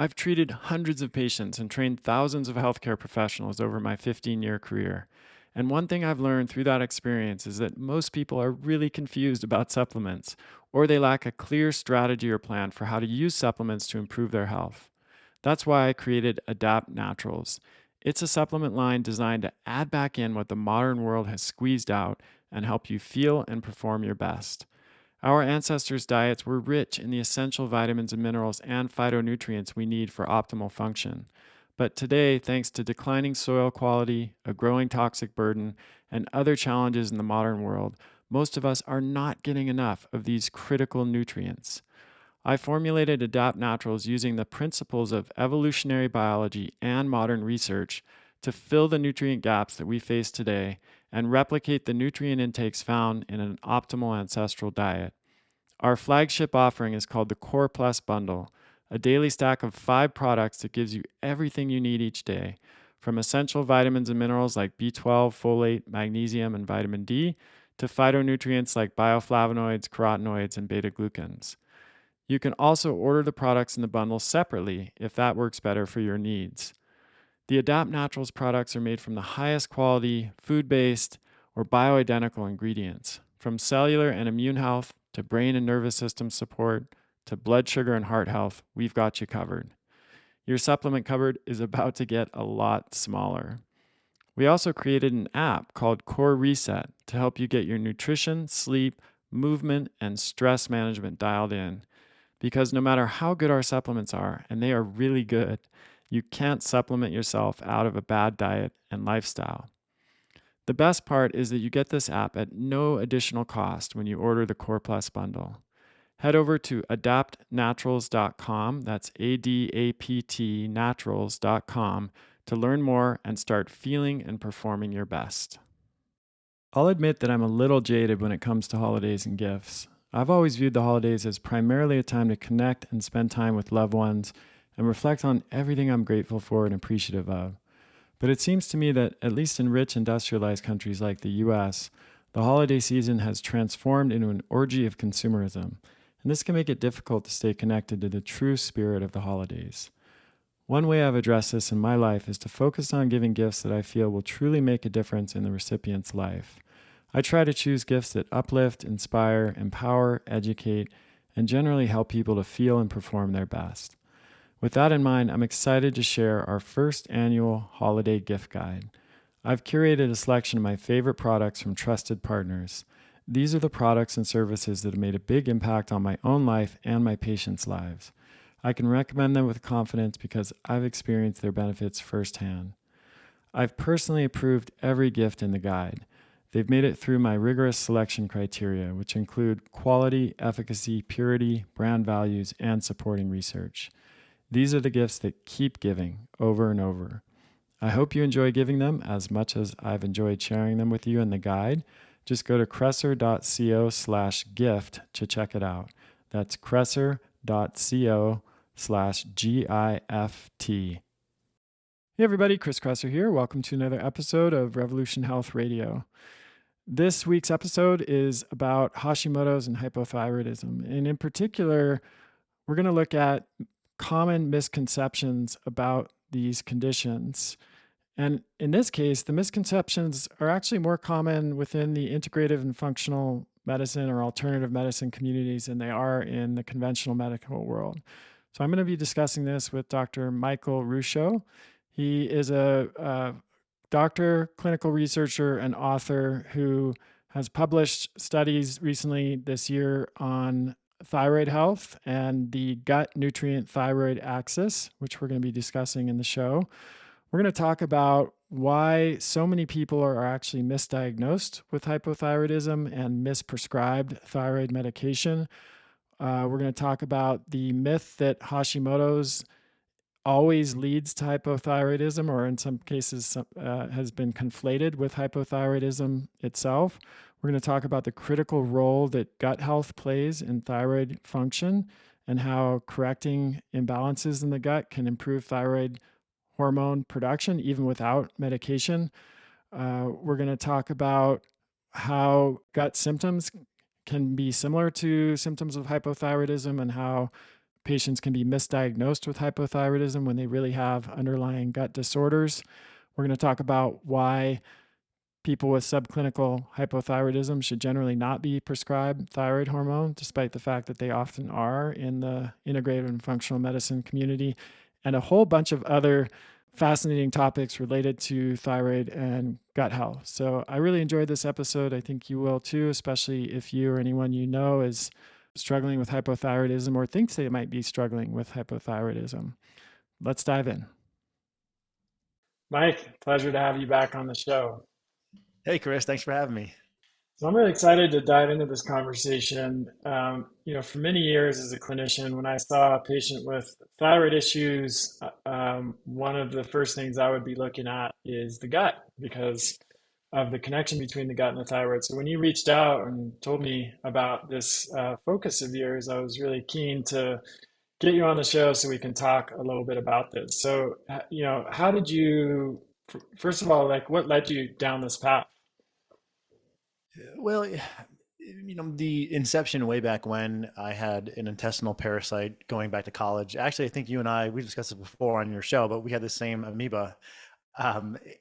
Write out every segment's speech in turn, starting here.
I've treated hundreds of patients and trained thousands of healthcare professionals over my 15-year career. And one thing I've learned through that experience is that most people are really confused about supplements, or they lack a clear strategy or plan for how to use supplements to improve their health. That's why I created Adapt Naturals. It's a supplement line designed to add back in what the modern world has squeezed out and help you feel and perform your best. Our ancestors' diets were rich in the essential vitamins and minerals and phytonutrients we need for optimal function. But today, thanks to declining soil quality, a growing toxic burden, and other challenges in the modern world, most of us are not getting enough of these critical nutrients. I formulated Adapt Naturals using the principles of evolutionary biology and modern research to fill the nutrient gaps that we face today and replicate the nutrient intakes found in an optimal ancestral diet. Our flagship offering is called the Core Plus Bundle, a daily stack of 5 products that gives you everything you need each day, from essential vitamins and minerals like B12, folate, magnesium, and vitamin D, to phytonutrients like bioflavonoids, carotenoids, and beta-glucans. You can also order the products in the bundle separately if that works better for your needs. The Adapt Naturals products are made from the highest quality, food-based, or bioidentical ingredients. From cellular and immune health to brain and nervous system support to blood sugar and heart health, we've got you covered. Your supplement cupboard is about to get a lot smaller. We also created an app called Core Reset to help you get your nutrition, sleep, movement, and stress management dialed in. Because no matter how good our supplements are, and they are really good, you can't supplement yourself out of a bad diet and lifestyle. The best part is that you get this app at no additional cost when you order the Core Plus bundle. Head over to adaptnaturals.com, that's ADAPT naturals.com, to learn more and start feeling and performing your best. I'll admit that I'm a little jaded when it comes to holidays and gifts. I've always viewed the holidays as primarily a time to connect and spend time with loved ones and reflect on everything I'm grateful for and appreciative of. But it seems to me that, at least in rich industrialized countries like the US, the holiday season has transformed into an orgy of consumerism, and this can make it difficult to stay connected to the true spirit of the holidays. One way I've addressed this in my life is to focus on giving gifts that I feel will truly make a difference in the recipient's life. I try to choose gifts that uplift, inspire, empower, educate, and generally help people to feel and perform their best. With that in mind, I'm excited to share our first annual holiday gift guide. I've curated a selection of my favorite products from trusted partners. These are the products and services that have made a big impact on my own life and my patients' lives. I can recommend them with confidence because I've experienced their benefits firsthand. I've personally approved every gift in the guide. They've made it through my rigorous selection criteria, which include quality, efficacy, purity, brand values, and supporting research. These are the gifts that keep giving over and over. I hope you enjoy giving them as much as I've enjoyed sharing them with you in the guide. Just go to kresser.co/gift to check it out. That's kresser.co/GIFT. Hey everybody, Chris Kresser here. Welcome to another episode of Revolution Health Radio. This week's episode is about Hashimoto's and hypothyroidism. And in particular, we're going to look at common misconceptions about these conditions. And in this case, the misconceptions are actually more common within the integrative and functional medicine or alternative medicine communities than they are in the conventional medical world. So I'm going to be discussing this with Dr. Michael Ruscio. He is a doctor, clinical researcher, and author who has published studies recently this year on thyroid health and the gut nutrient thyroid axis, which we're going to be discussing in the show. We're going to talk about why so many people are actually misdiagnosed with hypothyroidism and misprescribed thyroid medication. We're going to talk about the myth that Hashimoto's always leads to hypothyroidism, or in some cases has been conflated with hypothyroidism itself. We're going to talk about the critical role that gut health plays in thyroid function and how correcting imbalances in the gut can improve thyroid hormone production even without medication. We're going to talk about how gut symptoms can be similar to symptoms of hypothyroidism and how patients can be misdiagnosed with hypothyroidism when they really have underlying gut disorders. We're going to talk about why people with subclinical hypothyroidism should generally not be prescribed thyroid hormone, despite the fact that they often are in the integrative and functional medicine community, and a whole bunch of other fascinating topics related to thyroid and gut health. So I really enjoyed this episode. I think you will too, especially if you or anyone you know is struggling with hypothyroidism or thinks they might be struggling with hypothyroidism. Let's dive in. Mike, pleasure to have you back on the show. Hey, Chris, thanks for having me. So I'm really excited to dive into this conversation. For many years as a clinician, when I saw a patient with thyroid issues, one of the first things I would be looking at is the gut because of the connection between the gut and the thyroid. So when you reached out and told me about this focus of yours, I was really keen to get you on the show so we can talk a little bit about this. So, how did you, first of all, like what led you down this path? Well, the inception way back when I had an intestinal parasite going back to college. Actually, I think you and we discussed it before on your show, but we had the same amoeba.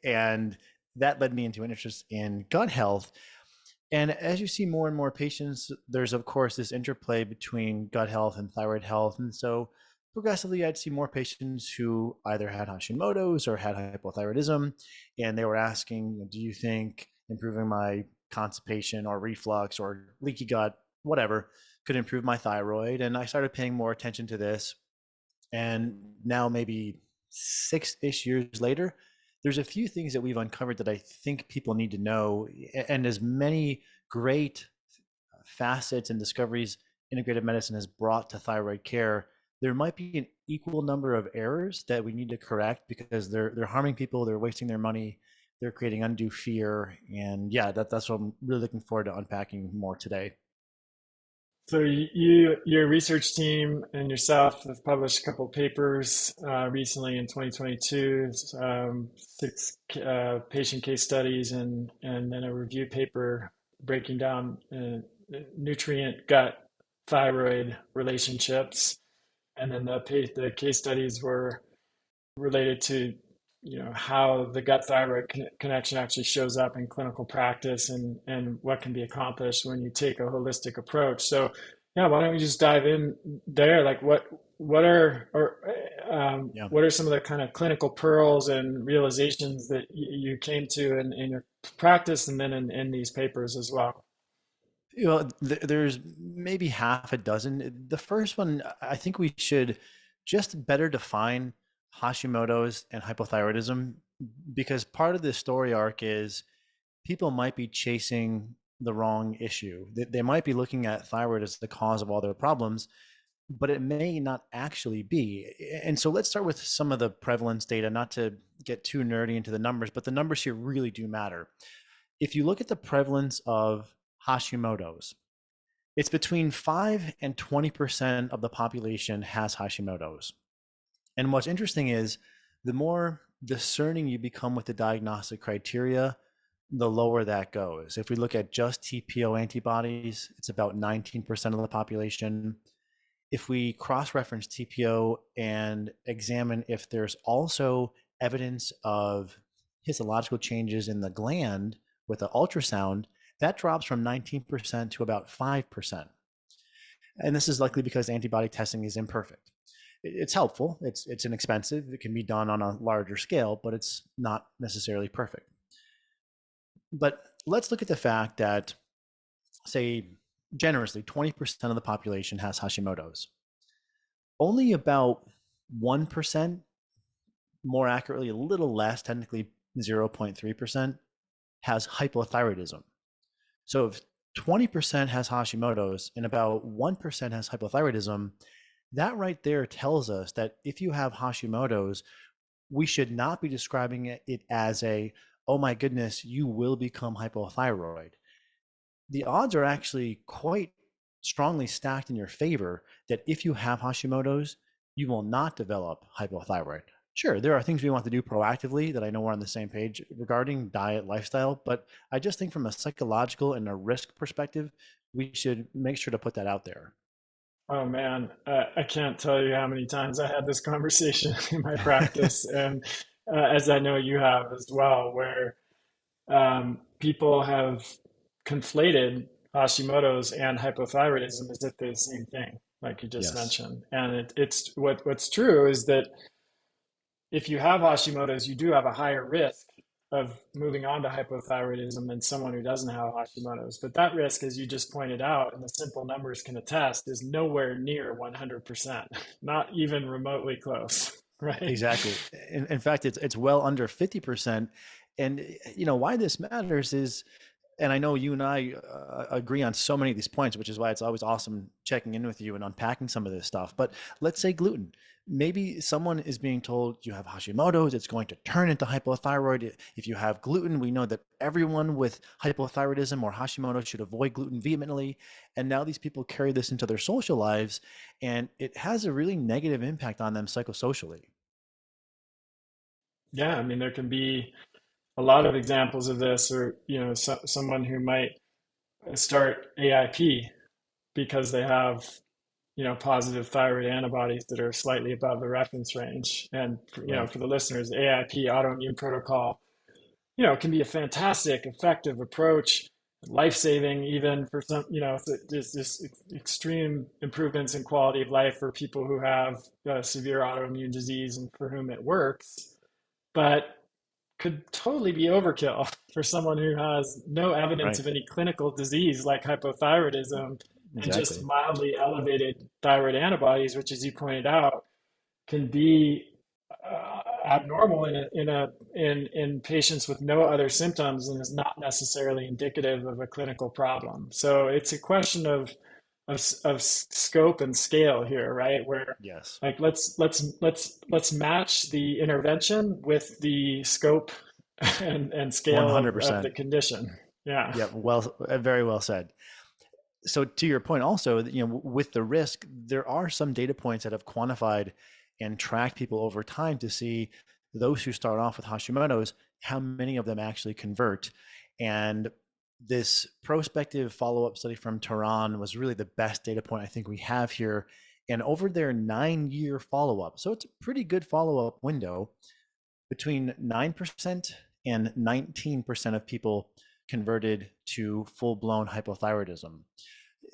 And that led me into an interest in gut health. And as you see more and more patients, there's of course this interplay between gut health and thyroid health. And so progressively, I'd see more patients who either had Hashimoto's or had hypothyroidism. And they were asking, do you think improving my constipation or reflux or leaky gut, whatever, could improve my thyroid? And I started paying more attention to this. And now, maybe 6-ish years later, there's a few things that we've uncovered that I think people need to know. And as many great facets and discoveries integrative medicine has brought to thyroid care, there might be an equal number of errors that we need to correct because they're harming people, they're wasting their money, they're creating undue fear. And yeah, that's what I'm really looking forward to unpacking more today. So your research team and yourself have published a couple of papers recently in 2022, six patient case studies and then a review paper breaking down nutrient gut thyroid relationships. And then the case studies were related to how the gut thyroid connection actually shows up in clinical practice and what can be accomplished when you take a holistic approach. So yeah, why don't we just dive in there? Like Yeah. what are some of the kind of clinical pearls and realizations that you came to in your practice and then in these papers as well? There's maybe half a dozen. The first one, I think we should just better define Hashimoto's and hypothyroidism, because part of the story arc is people might be chasing the wrong issue. They might be looking at thyroid as the cause of all their problems, but it may not actually be. And so let's start with some of the prevalence data, not to get too nerdy into the numbers, but the numbers here really do matter. If you look at the prevalence of Hashimoto's, it's between 5 and 20% of the population has Hashimoto's. And what's interesting is the more discerning you become with the diagnostic criteria, the lower that goes. If we look at just TPO antibodies, it's about 19% of the population. If we cross-reference TPO and examine if there's also evidence of histological changes in the gland with the ultrasound, that drops from 19% to about 5%. And this is likely because antibody testing is imperfect. It's helpful, it's inexpensive, it can be done on a larger scale, but it's not necessarily perfect. But let's look at the fact that, say, generously, 20% of the population has Hashimoto's. Only about 1%, more accurately, a little less, technically 0.3%, has hypothyroidism. So if 20% has Hashimoto's and about 1% has hypothyroidism, that right there tells us that if you have Hashimoto's, we should not be describing it as a, oh my goodness, you will become hypothyroid. The odds are actually quite strongly stacked in your favor that if you have Hashimoto's, you will not develop hypothyroid. Sure, there are things we want to do proactively that I know we're on the same page regarding diet, lifestyle, but I just think from a psychological and a risk perspective, we should make sure to put that out there. Oh man, I can't tell you how many times I had this conversation in my practice, and as I know you have as well, where people have conflated Hashimoto's and hypothyroidism as if they're the same thing, like you just Yes. mentioned. And it's what's true is that if you have Hashimoto's, you do have a higher risk of moving on to hypothyroidism than someone who doesn't have Hashimoto's. But that risk, as you just pointed out, and the simple numbers can attest, is nowhere near 100%, not even remotely close, right? Exactly. In fact, it's well under 50%. And why this matters is, and I know you and I agree on so many of these points, which is why it's always awesome checking in with you and unpacking some of this stuff. But let's say gluten. Maybe someone is being told you have Hashimoto's, it's going to turn into hypothyroid. If you have gluten, we know that everyone with hypothyroidism or Hashimoto should avoid gluten vehemently. And now these people carry this into their social lives, and it has a really negative impact on them psychosocially. Yeah, I mean, there can be a lot of examples of this, or someone who might start AIP because they have positive thyroid antibodies that are slightly above the reference range. And Right. for the listeners, AIP, autoimmune protocol, can be a fantastic, effective approach, life-saving even for some. There's this extreme improvements in quality of life for people who have severe autoimmune disease and for whom it works, but could totally be overkill for someone who has no evidence Right. of any clinical disease like hypothyroidism and just Exactly. mildly elevated thyroid antibodies, which, as you pointed out, can be abnormal in patients with no other symptoms and is not necessarily indicative of a clinical problem. So it's a question of scope and scale here, right? Where Yes. like let's match the intervention with the scope and scale of the 100%. condition. Yeah. Yeah, well, very well said. So to your point also, with the risk, there are some data points that have quantified and tracked people over time to see those who start off with Hashimoto's, how many of them actually convert. And this prospective follow-up study from Tehran was really the best data point I think we have here. And over their 9-year follow-up, so it's a pretty good follow-up window, between 9% and 19% of people converted to full-blown hypothyroidism.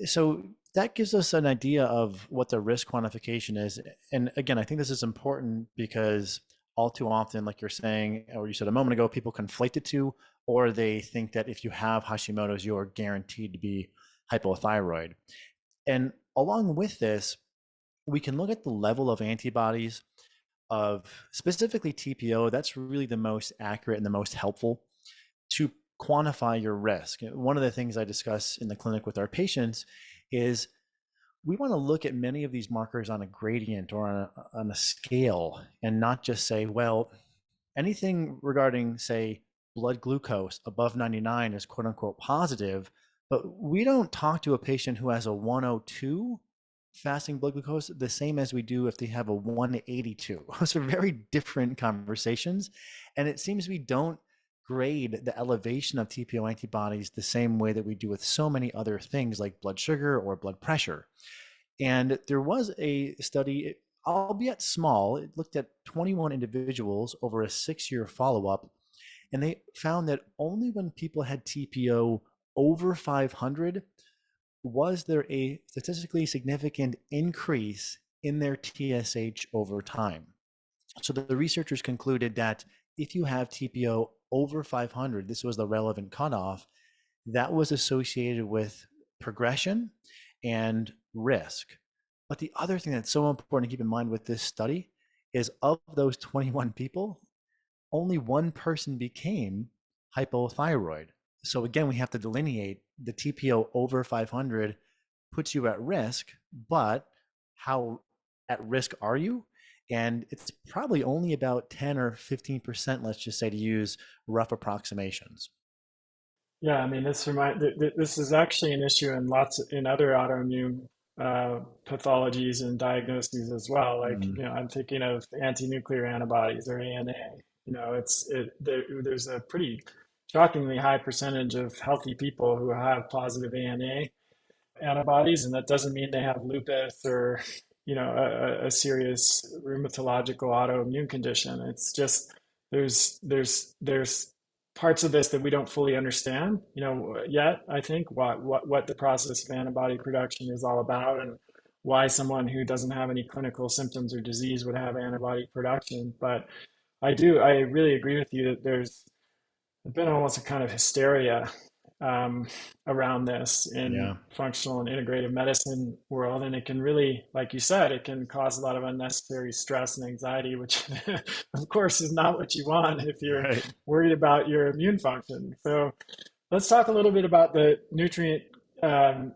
So that gives us an idea of what the risk quantification is. And again, I think this is important because all too often, like you're saying, or you said a moment ago, people conflate the two, or they think that if you have Hashimoto's, you're guaranteed to be hypothyroid. And along with this, we can look at the level of antibodies of specifically TPO. That's really the most accurate and the most helpful to quantify your risk. One of the things I discuss in the clinic with our patients is we want to look at many of these markers on a gradient or on a scale and not just say, well, anything regarding, say, blood glucose above 99 is quote unquote positive, but we don't talk to a patient who has a 102 fasting blood glucose the same as we do if they have a 182. Those are very different conversations. And it seems we don't grade the elevation of TPO antibodies the same way that we do with so many other things like blood sugar or blood pressure. And there was a study, albeit small, it looked at 21 individuals over a 6-year follow up. And they found that only when people had TPO over 500 was there a statistically significant increase in their TSH over time. So the researchers concluded that if you have TPO over 500, this was the relevant cutoff, that was associated with progression and risk. But the other thing that's so important to keep in mind with this study is of those 21 people, only one person became hypothyroid. So again, we have to delineate the TPO over 500 puts you at risk, but how at risk are you? And it's probably only about 10 or 15%, let's just say, to use rough approximations. Yeah, I mean, this is actually an issue in in other autoimmune pathologies and diagnoses as well. Like, Mm, I'm thinking of anti-nuclear antibodies or ANA. There's a pretty shockingly high percentage of healthy people who have positive ANA, antibodies, and that doesn't mean they have lupus or a serious rheumatological autoimmune condition. It's just there's parts of this that we don't fully understand, yet. I think what the process of antibody production is all about, and why someone who doesn't have any clinical symptoms or disease would have antibody production. But I really agree with you that there's been almost a kind of hysteria um, around this in Yeah. functional and integrative medicine world, and it can really, like you said, it can cause a lot of unnecessary stress and anxiety, which of course is not what you want if you're Right. worried about your immune function. So let's talk a little bit about the nutrient um,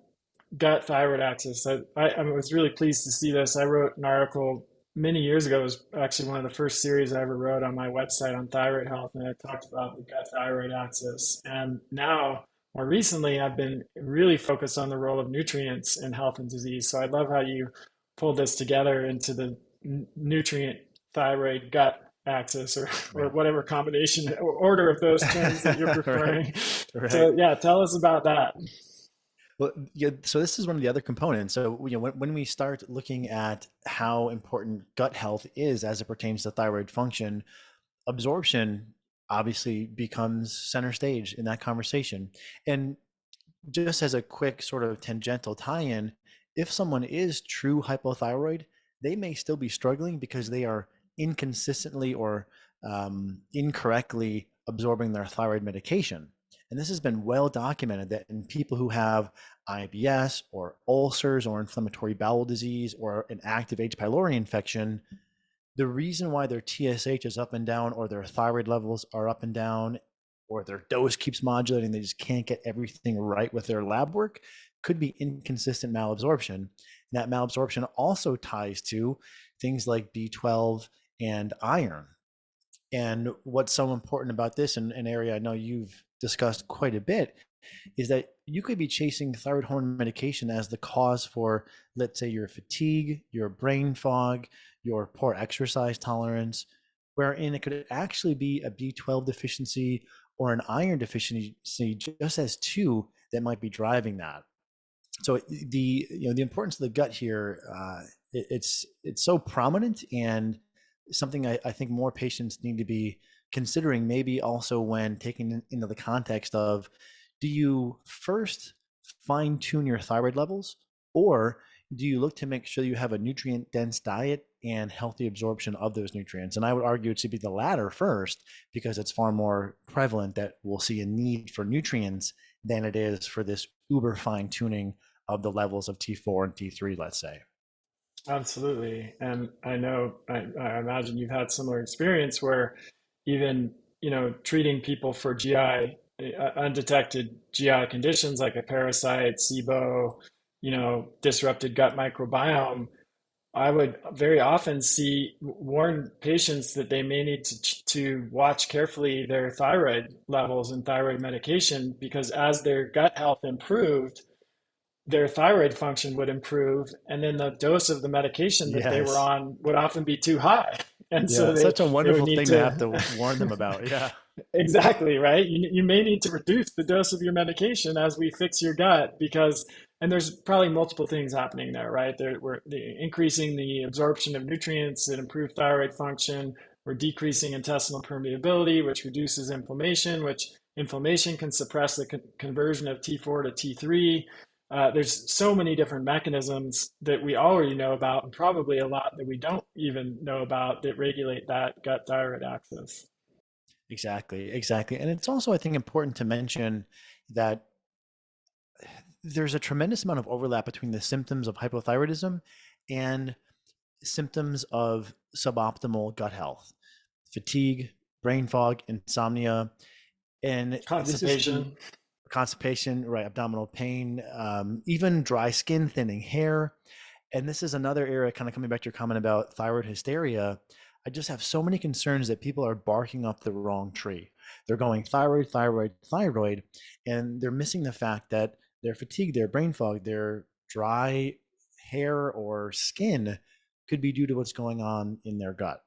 gut thyroid axis. I was really pleased to see this. I wrote an article many years ago. It was actually one of the first series I ever wrote on my website on thyroid health, and I talked about the gut thyroid axis. And now, more recently, I've been really focused on the role of nutrients in health and disease. So I love how you pulled this together into the nutrient thyroid gut axis, or Right. whatever combination or order of those terms that you're Right. preferring. Right. So yeah, tell us about that. Well, yeah, so this is one of the other components. So, when we start looking at how important gut health is as it pertains to thyroid function, absorption obviously becomes center stage in that conversation. And just as a quick sort of tangential tie-in, if someone is true hypothyroid, they may still be struggling because they are inconsistently or incorrectly absorbing their thyroid medication. And this has been well documented that in people who have IBS or ulcers or inflammatory bowel disease or an active H. pylori infection, the reason why their TSH is up and down, or their thyroid levels are up and down, or their dose keeps modulating, they just can't get everything right with their lab work, could be inconsistent malabsorption. And that malabsorption also ties to things like B12 and iron. And what's so important about this, and an area I know you've discussed quite a bit, is that you could be chasing thyroid hormone medication as the cause for, let's say, your fatigue, your brain fog, your poor exercise tolerance, wherein it could actually be a B12 deficiency or an iron deficiency, just as two that might be driving that. So the importance of the gut here, it's so prominent, and something I think more patients need to be considering, maybe also when taking into the context of, do you first fine tune your thyroid levels, or do you look to make sure you have a nutrient dense diet and healthy absorption of those nutrients? And I would argue it should be the latter first, because it's far more prevalent that we'll see a need for nutrients than it is for this uber fine tuning of the levels of T4 and T3, let's say. Absolutely. And I know, I imagine you've had similar experience where even, treating people for GI, undetected GI conditions like a parasite, SIBO, disrupted gut microbiome, I would very often warn patients that they may need to watch carefully their thyroid levels and thyroid medication, because as their gut health improved, their thyroid function would improve, and then the dose of the medication that they were Yes. on would often be too high, and so Yeah. they Such a they would wonderful need thing to have to to warn them about. Yeah. exactly, right. You may need to reduce the dose of your medication as we fix your gut, because and there's probably multiple things happening there, right? We're increasing the absorption of nutrients that improve thyroid function. We're decreasing intestinal permeability, which reduces inflammation, which inflammation can suppress the conversion of T4 to T3. There's so many different mechanisms that we already know about, and probably a lot that we don't even know about, that regulate that gut thyroid axis. Exactly. Exactly. And it's also, I think, important to mention that there's a tremendous amount of overlap between the symptoms of hypothyroidism and symptoms of suboptimal gut health: fatigue, brain fog, insomnia. And this is even Constipation. constipation, right? Abdominal pain, even dry skin, thinning hair. And this is another area, kind of coming back to your comment about thyroid hysteria. I just have so many concerns that people are barking up the wrong tree. They're going thyroid, thyroid, thyroid, and they're missing the fact that their fatigue, their brain fog, their dry hair or skin could be due to what's going on in their gut.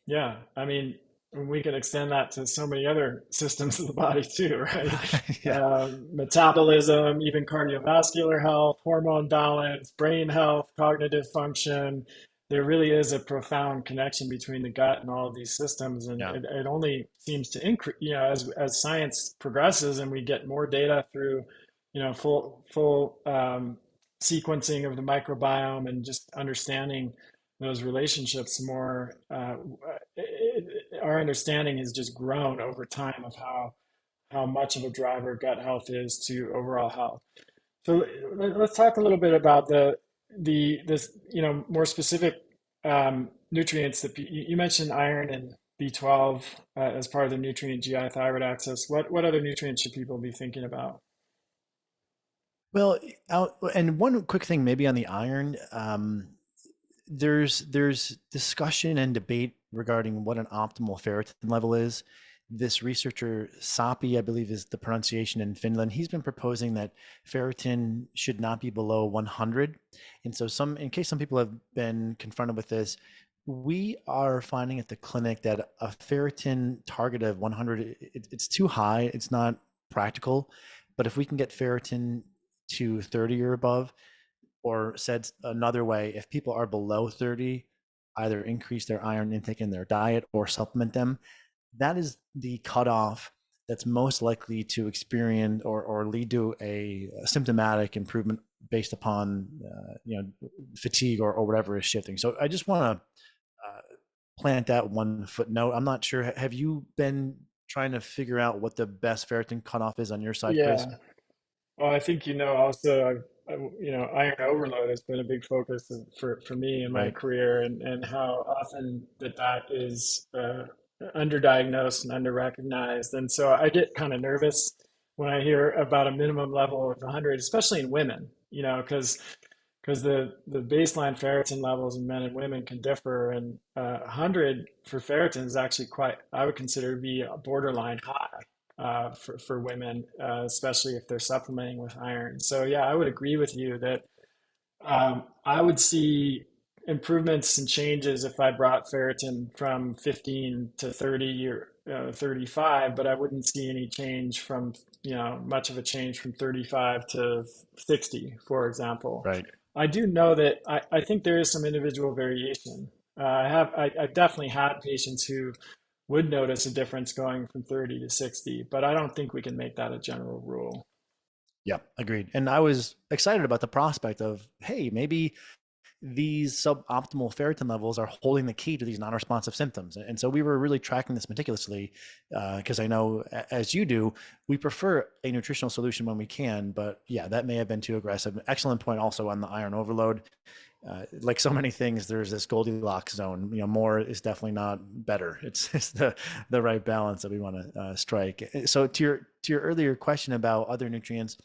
Yeah, I mean, and we can extend that to so many other systems of the body too, right? Yeah. Metabolism, even cardiovascular health, hormone balance, brain health, cognitive function. There really is a profound connection between the gut and all of these systems, and Yeah. it only seems to increase. As science progresses and we get more data through, full sequencing of the microbiome and just understanding those relationships more. Our understanding has just grown over time of how much of a driver gut health is to overall health. So let's talk a little bit about the this more specific nutrients that you mentioned iron and B12 as part of the nutrient GI thyroid axis. What other nutrients should people be thinking about? Well, and one quick thing maybe on the iron, there's discussion and debate regarding what an optimal ferritin level is. This researcher, Sapi, I believe is the pronunciation in Finland, he's been proposing that ferritin should not be below 100. And so in case some people have been confronted with this, we are finding at the clinic that a ferritin target of 100, it's too high. It's not practical. But if we can get ferritin to 30 or above, or said another way, if people are below 30, either increase their iron intake in their diet or supplement them. That is the cutoff that's most likely to experience or lead to a symptomatic improvement based upon fatigue or whatever is shifting. So I just want to plant that one footnote. I'm not sure. Have you been trying to figure out what the best ferritin cutoff is on your side, Chris? Yeah. Well, I think also iron overload has been a big focus for me in my Right. career, and how often that is underdiagnosed and underrecognized. And so I get kind of nervous when I hear about a minimum level of 100, especially in women, because the baseline ferritin levels in men and women can differ, and 100 for ferritin is actually quite, I would consider to be a borderline high for women, especially if they're supplementing with iron. So yeah, I would agree with you that I would see improvements and changes if I brought ferritin from 15 to 30 or 35, but I wouldn't see any change from, much of a change from 35 to 60, for example. Right. I do know that I think there is some individual variation. I've definitely had patients who would notice a difference going from 30 to 60, but I don't think we can make that a general rule. Yeah, agreed. And I was excited about the prospect of, hey, maybe these suboptimal ferritin levels are holding the key to these non-responsive symptoms. And so we were really tracking this meticulously because I know, as you do, we prefer a nutritional solution when we can. But yeah, that may have been too aggressive. Excellent point also on the iron overload. Like so many things, there's this Goldilocks zone. More is definitely not better. It's the right balance that we want to strike. So to your earlier question about other nutrients,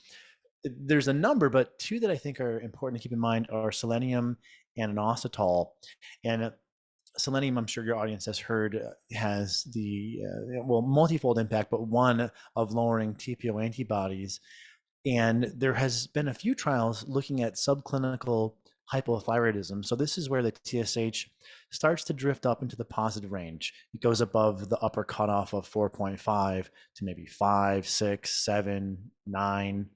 there's a number, but two that I think are important to keep in mind are selenium and inositol. And selenium, I'm sure your audience has heard, has the multifold impact, but one of lowering TPO antibodies. And there has been a few trials looking at subclinical hypothyroidism. So this is where the TSH starts to drift up into the positive range. It goes above the upper cutoff of 4.5 to maybe 5, 6, 7, 9.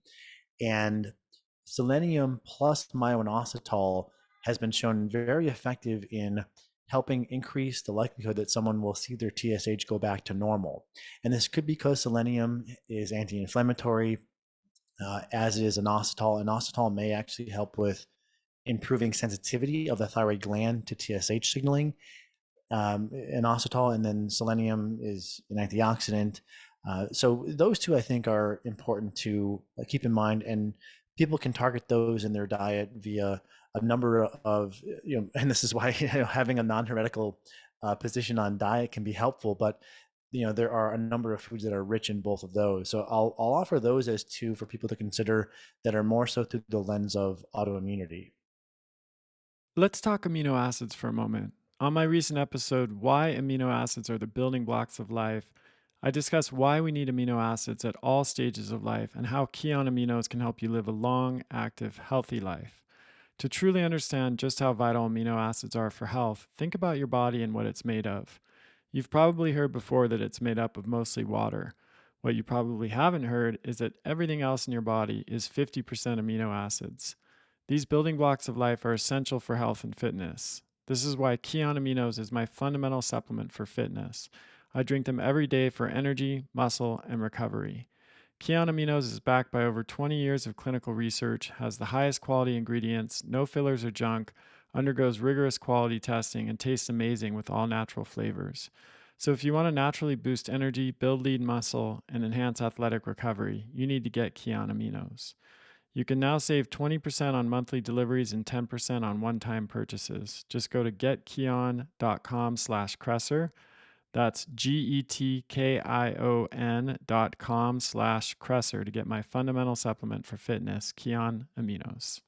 And selenium plus myo-inositol has been shown very effective in helping increase the likelihood that someone will see their TSH go back to normal. And this could be because selenium is anti-inflammatory, as is inositol. Inositol may actually help with improving sensitivity of the thyroid gland to TSH signaling. Inositol, and then selenium is an antioxidant. So those two I think are important to keep in mind, and people can target those in their diet via a number of, and this is why having a non-heretical position on diet can be helpful, but there are a number of foods that are rich in both of those. So I'll offer those as two for people to consider that are more so through the lens of autoimmunity. Let's talk amino acids for a moment. On my recent episode, Why Amino Acids Are the Building Blocks of Life, I discuss why we need amino acids at all stages of life and how ketone aminos can help you live a long, active, healthy life. To truly understand just how vital amino acids are for health, think about your body and what it's made of. You've probably heard before that it's made up of mostly water. What you probably haven't heard is that everything else in your body is 50% amino acids. These building blocks of life are essential for health and fitness. This is why Kion Aminos is my fundamental supplement for fitness. I drink them every day for energy, muscle, and recovery. Kion Aminos is backed by over 20 years of clinical research, has the highest quality ingredients, no fillers or junk, undergoes rigorous quality testing, and tastes amazing with all natural flavors. So, if you want to naturally boost energy, build lean muscle, and enhance athletic recovery, you need to get Kion Aminos. You can now save 20% on monthly deliveries and 10% on one-time purchases. Just go to getkion.com/Kresser. That's getkion.com/Kresser to get my fundamental supplement for fitness, Kion Aminos.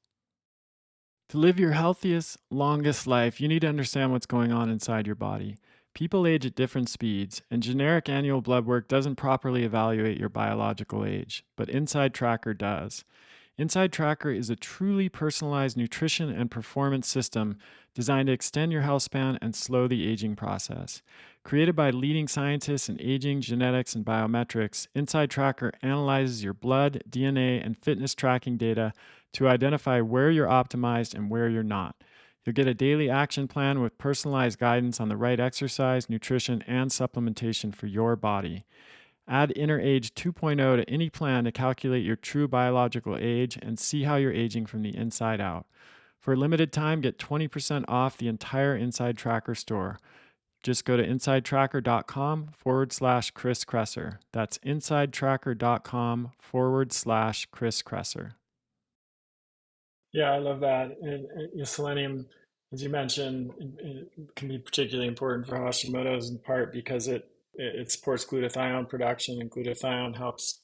To live your healthiest, longest life, you need to understand what's going on inside your body. People age at different speeds, and generic annual blood work doesn't properly evaluate your biological age, but Inside Tracker does. Inside Tracker is a truly personalized nutrition and performance system designed to extend your health span and slow the aging process. Created by leading scientists in aging, genetics, and biometrics, Inside Tracker analyzes your blood, DNA, and fitness tracking data to identify where you're optimized and where you're not. You'll get a daily action plan with personalized guidance on the right exercise, nutrition, and supplementation for your body. Add Inner Age 2.0 to any plan to calculate your true biological age and see how you're aging from the inside out. For a limited time, get 20% off the entire Inside Tracker store. Just go to insidetracker.com/Chris Kresser. That's insidetracker.com/Chris Kresser. Yeah, I love that. And selenium, as you mentioned, it can be particularly important for Hashimoto's in part because it supports glutathione production, and glutathione helps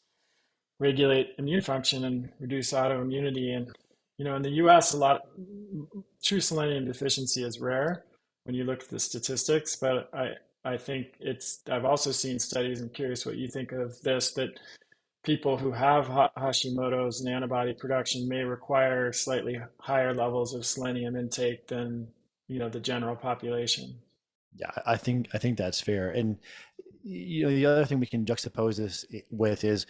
regulate immune function and reduce autoimmunity. And in the U.S., a lot true selenium deficiency is rare when you look at the statistics. But I think I've also seen studies. I'm curious what you think of this, that people who have Hashimoto's and antibody production may require slightly higher levels of selenium intake than the general population. Yeah, I think that's fair. And the other thing we can juxtapose this with is,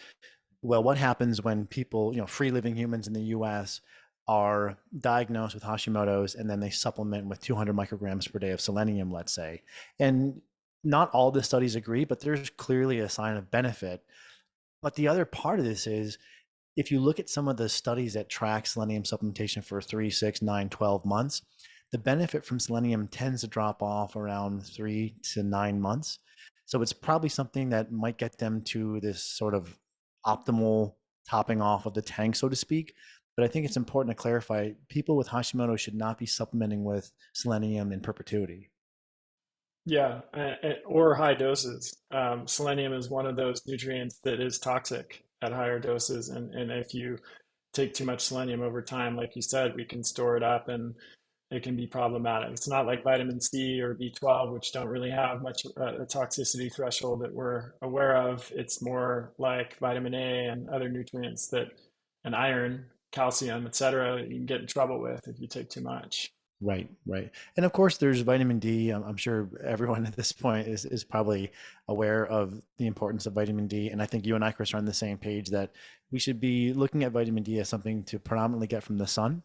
well, what happens when people, free living humans in the US are diagnosed with Hashimoto's and then they supplement with 200 micrograms per day of selenium, let's say. And not all the studies agree, but there's clearly a sign of benefit. But the other part of this is, if you look at some of the studies that track selenium supplementation for 3, 6, 9, 12 months, the benefit from selenium tends to drop off around 3 to 9 months. So it's probably something that might get them to this sort of optimal topping off of the tank, so to speak. But I think it's important to clarify, people with Hashimoto should not be supplementing with selenium in perpetuity. Yeah, or high doses. Selenium is one of those nutrients that is toxic at higher doses, and if you take too much selenium over time, like you said, we can store it up and it can be problematic. It's not like vitamin C or B12, which don't really have much a toxicity threshold that we're aware of. It's more like vitamin A and other nutrients and iron, calcium, etc., you can get in trouble with if you take too much. Right, right. And of course, there's vitamin D. I'm sure everyone at this point is probably aware of the importance of vitamin D. And I think you and I, Chris, are on the same page that we should be looking at vitamin D as something to predominantly get from the sun,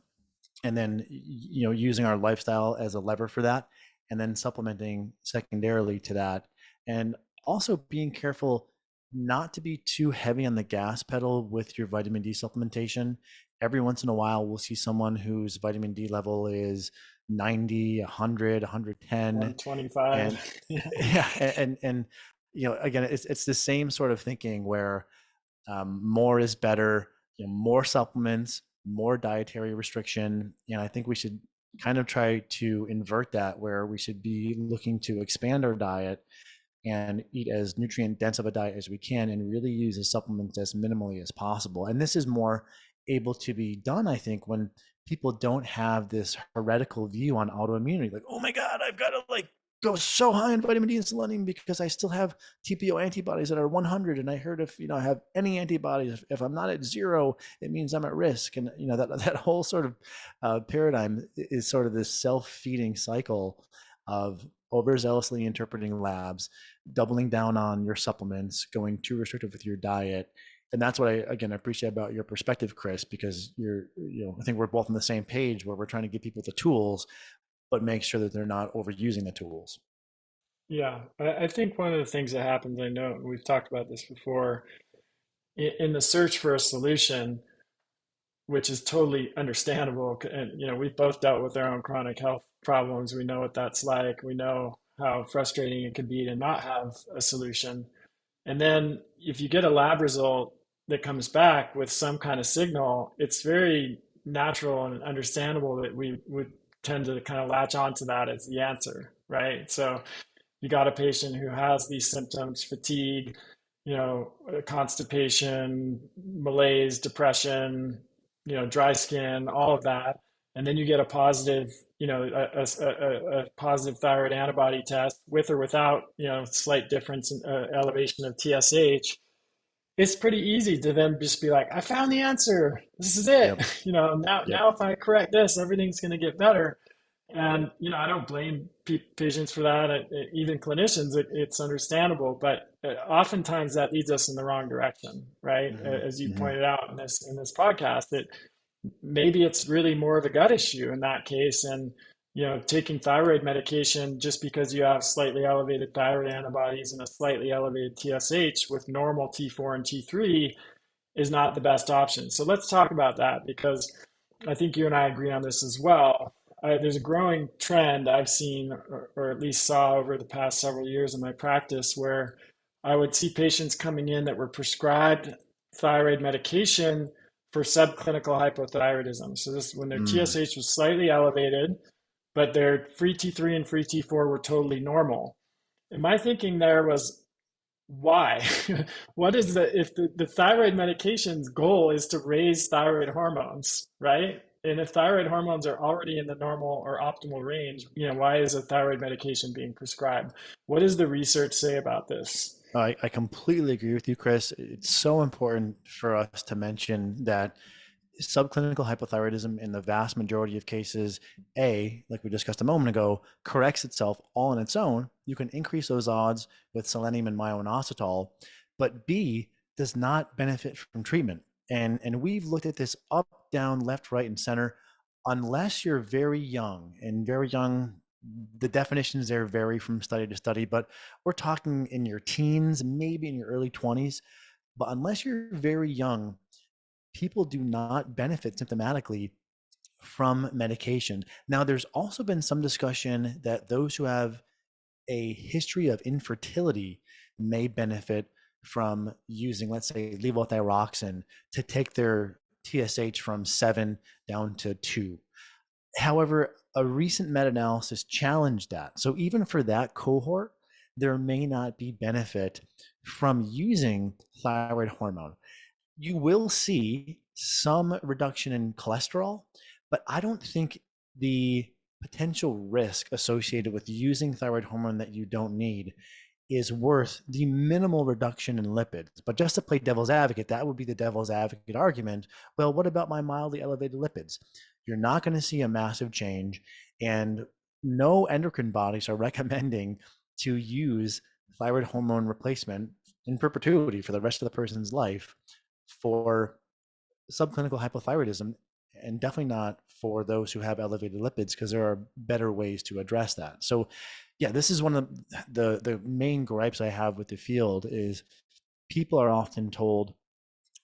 and then using our lifestyle as a lever for that, and then supplementing secondarily to that, and also being careful not to be too heavy on the gas pedal with your vitamin D supplementation. Every once in a while we'll see someone whose vitamin D level is 90, 100, 110, 125. and yeah, and again, it's the same sort of thinking where more is better, more supplements, more dietary restriction. And I think we should kind of try to invert that, where we should be looking to expand our diet and eat as nutrient dense of a diet as we can, and really use the supplements as minimally as possible. And this is more able to be done, I think, when people don't have this heretical view on autoimmunity, like, oh my God, I've got to like go so high in vitamin D and selenium because I still have TPO antibodies that are 100. And I heard if I have any antibodies, if I'm not at 0, it means I'm at risk. And that whole sort of paradigm is sort of this self-feeding cycle of overzealously interpreting labs, doubling down on your supplements, going too restrictive with your diet. And that's what I, again, appreciate about your perspective, Chris, because I think we're both on the same page where we're trying to give people the tools, but make sure that they're not overusing the tools. Yeah, I think one of the things that happens, I know we've talked about this before, in the search for a solution, which is totally understandable. And, we've both dealt with our own chronic health problems. We know what that's like. We know how frustrating it can be to not have a solution. And then if you get a lab result that comes back with some kind of signal, it's very natural and understandable that we would tend to kind of latch onto that as the answer, right? So you got a patient who has these symptoms, fatigue, constipation, malaise, depression, dry skin, all of that. And then you get a positive, a positive thyroid antibody test with or without, slight difference in elevation of TSH. It's pretty easy to then just be like, I found the answer. This is it. Yep. Now, Yep. now if I correct this, everything's going to get better. And, I don't blame patients for that. Even clinicians, it's understandable, but oftentimes that leads us in the wrong direction, right? Mm-hmm. As you Mm-hmm. pointed out in this podcast, that maybe it's really more of a gut issue in that case. And, taking thyroid medication just because you have slightly elevated thyroid antibodies and a slightly elevated TSH with normal T4 and T3 is not the best option. So let's talk about that, because I think you and I agree on this as well. There's a growing trend I've seen, or at least saw over the past several years in my practice, where I would see patients coming in that were prescribed thyroid medication for subclinical hypothyroidism. So this when their Mm. TSH was slightly elevated, but their free T3 and free T4 were totally normal. And my thinking there was, why? What is if the thyroid medication's goal is to raise thyroid hormones, right? And if thyroid hormones are already in the normal or optimal range, why is a thyroid medication being prescribed? What does the research say about this? I completely agree with you, Chris. It's so important for us to mention that subclinical hypothyroidism in the vast majority of cases, like we discussed a moment ago, corrects itself all on its own. You can increase those odds with selenium and myo-inositol, but B, does not benefit from treatment. And we've looked at this up, down, left, right, and center. Unless you're very young, and very young, the definitions there vary from study to study, but we're talking in your teens, maybe in your early 20s. But unless you're very young, people do not benefit symptomatically from medication. Now, there's also been some discussion that those who have a history of infertility may benefit from using, let's say, levothyroxine to take their TSH from 7 down to 2. However, a recent meta-analysis challenged that. So even for that cohort, there may not be benefit from using thyroid hormone. You will see some reduction in cholesterol, but I don't think the potential risk associated with using thyroid hormone that you don't need is worth the minimal reduction in lipids. But just to play devil's advocate, that would be the devil's advocate argument. Well, what about my mildly elevated lipids? You're not going to see a massive change, and no endocrine bodies are recommending to use thyroid hormone replacement in perpetuity for the rest of the person's life for subclinical hypothyroidism, and definitely not for those who have elevated lipids, because there are better ways to address that. So yeah, this is one of the main gripes I have with the field is people are often told,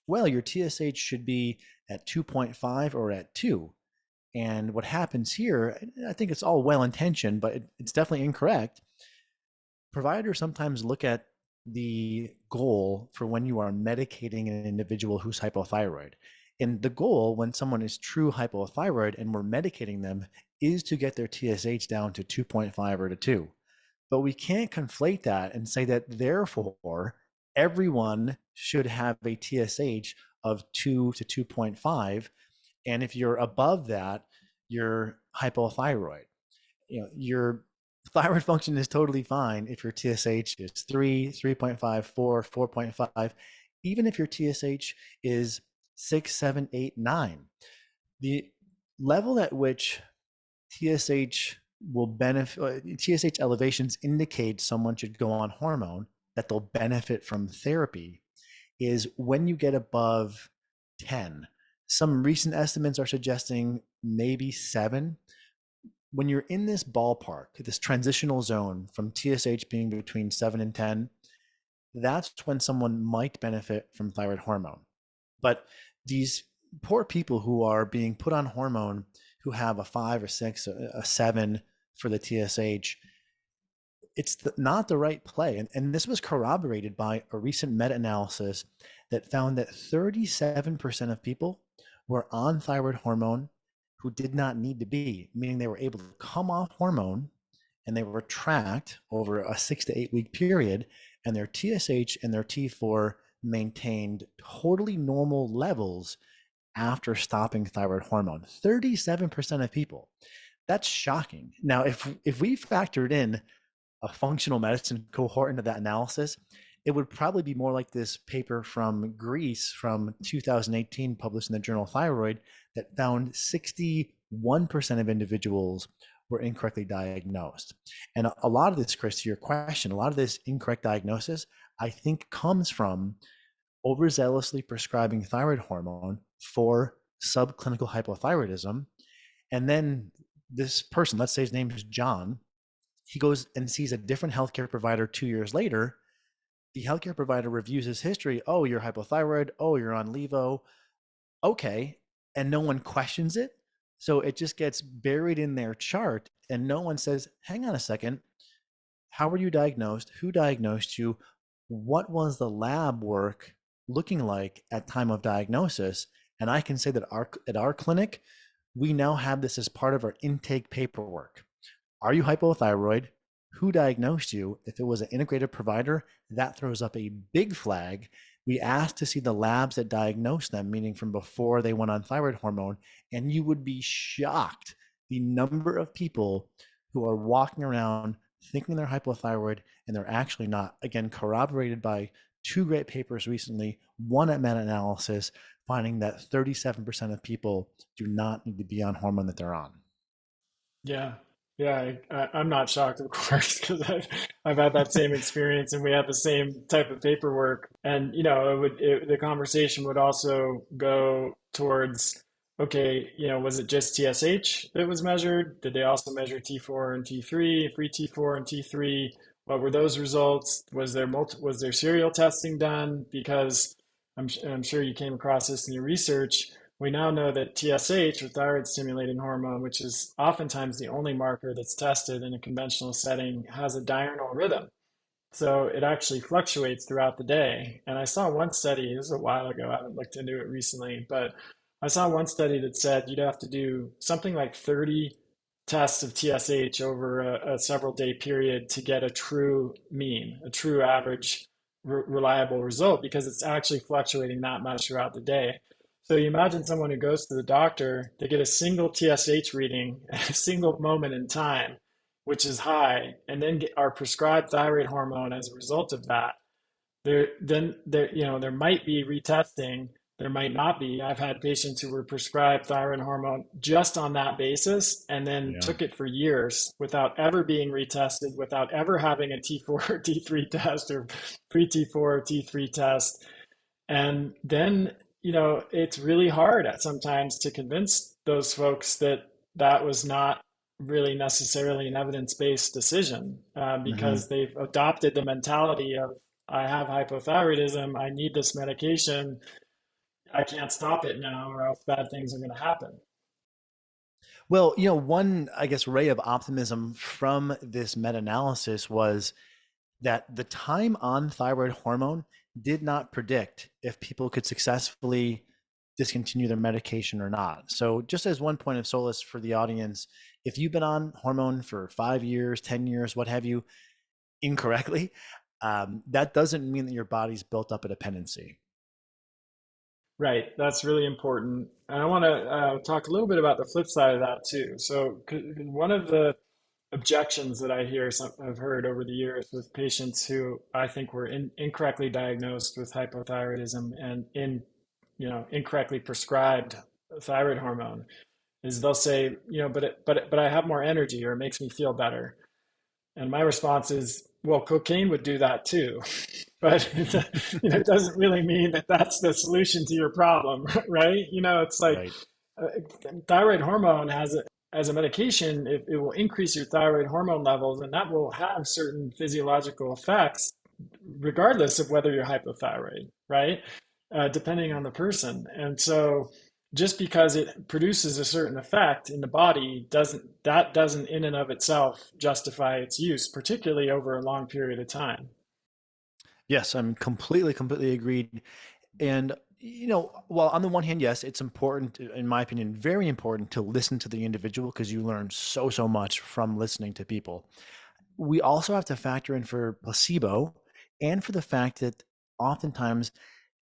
well, your TSH should be at 2.5 or at 2. And what happens here, I think it's all well intentioned, but it's definitely incorrect. Providers sometimes look at the goal for when you are medicating an individual who's hypothyroid. And the goal when someone is true hypothyroid and we're medicating them is to get their TSH down to 2.5 or to 2. But we can't conflate that and say that therefore everyone should have a TSH of 2 to 2.5. And if you're above that, you're hypothyroid. Your thyroid function is totally fine if your TSH is 3, 3.5, 4, 4.5, even if your TSH is 6, 7, 8, 9. The level at which TSH will benefit. TSH elevations indicate someone should go on hormone, that they'll benefit from therapy, is when you get above 10. Some recent estimates are suggesting maybe 7. When you're in this ballpark, this transitional zone from TSH being between 7 and 10, that's when someone might benefit from thyroid hormone. But these poor people who are being put on hormone, who have a 5 or 6, a 7 for the TSH, it's not the right play. And this was corroborated by a recent meta-analysis that found that 37% of people were on thyroid hormone who did not need to be, meaning they were able to come off hormone and they were tracked over a 6 to 8 week period, and their TSH and their T4 maintained totally normal levels after stopping thyroid hormone. 37% of people. That's shocking. Now, if we factored in a functional medicine cohort into that analysis, it would probably be more like this paper from Greece from 2018 published in the journal Thyroid that found 61% of individuals were incorrectly diagnosed. And a lot of this, Chris, to your question, a lot of this incorrect diagnosis, I think, comes from overzealously prescribing thyroid hormone for subclinical hypothyroidism. And then this person, let's say his name is John, he goes and sees a different healthcare provider 2 years later. The healthcare provider reviews his history. Oh, you're hypothyroid. Oh, you're on Levo. Okay. And no one questions it. So it just gets buried in their chart, and no one says, hang on a second. How were you diagnosed? Who diagnosed you? What was the lab work looking like at time of diagnosis? And I can say that at our clinic, we now have this as part of our intake paperwork. Are you hypothyroid? Who diagnosed you? If it was an integrated provider, that throws up a big flag. We asked to see the labs that diagnosed them, meaning from before they went on thyroid hormone, and you would be shocked the number of people who are walking around thinking they're hypothyroid and they're actually not. Again, corroborated by 2 great papers recently, one at meta-analysis, finding that 37% of people do not need to be on hormone that they're on. Yeah, yeah, I'm not shocked, of course, because I've had that same experience, and we had the same type of paperwork. And the conversation would also go towards, okay, was it just TSH that was measured? Did they also measure T4 and T3, free T4 and T3? What were those results? Was there serial testing done? Because I'm sure you came across this in your research. We now know that TSH, or thyroid stimulating hormone, which is oftentimes the only marker that's tested in a conventional setting, has a diurnal rhythm. So it actually fluctuates throughout the day. And I saw one study, this was a while ago, I haven't looked into it recently, but I saw one study that said you'd have to do something like 30 tests of TSH over a several day period to get a true mean, a true average, reliable result, because it's actually fluctuating that much throughout the day. So you imagine someone who goes to the doctor, they get a single TSH reading at a single moment in time, which is high, and then are prescribed thyroid hormone as a result of that. There might be retesting, there might not be. I've had patients who were prescribed thyroid hormone just on that basis and then Yeah. took it for years without ever being retested, without ever having a T4 or T3 test or pre T4 or T3 test. And then, it's really hard at sometimes to convince those folks that that was not really necessarily an evidence-based decision, Mm-hmm. because they've adopted the mentality of, I have hypothyroidism, I need this medication, I can't stop it now, or else bad things are going to happen. Well, one, I guess, ray of optimism from this meta-analysis was that the time on thyroid hormone did not predict if people could successfully discontinue their medication or not. So, just as one point of solace for the audience, if you've been on hormone for 5 years, 10 years, what have you, incorrectly, that doesn't mean that your body's built up a dependency. Right, that's really important. And I want to talk a little bit about the flip side of that too. So, one of the objections that I've heard over the years with patients who I think were incorrectly diagnosed with hypothyroidism and incorrectly prescribed thyroid hormone is they'll say, but I have more energy, or it makes me feel better. And my response is, well, cocaine would do that too. But it doesn't really mean that that's the solution to your problem, right? It's like Right. uh, thyroid hormone as a medication, it will increase your thyroid hormone levels, and that will have certain physiological effects, regardless of whether you're hypothyroid, right? Depending on the person. And so, just because it produces a certain effect in the body doesn't in and of itself justify its use, particularly over a long period of time. Yes, I'm completely agreed. And, while on the one hand, yes, it's important, in my opinion, very important to listen to the individual because you learn so much from listening to people. We also have to factor in for placebo and for the fact that oftentimes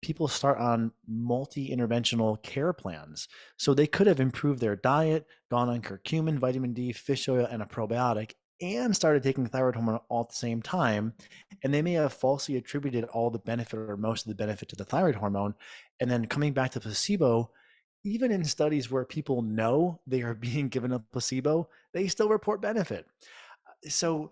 people start on multi-interventional care plans. So they could have improved their diet, gone on curcumin, vitamin D, fish oil, and a probiotic, and started taking thyroid hormone all at the same time. And they may have falsely attributed all the benefit or most of the benefit to the thyroid hormone. And then coming back to placebo, even in studies where people know they are being given a placebo, they still report benefit. So,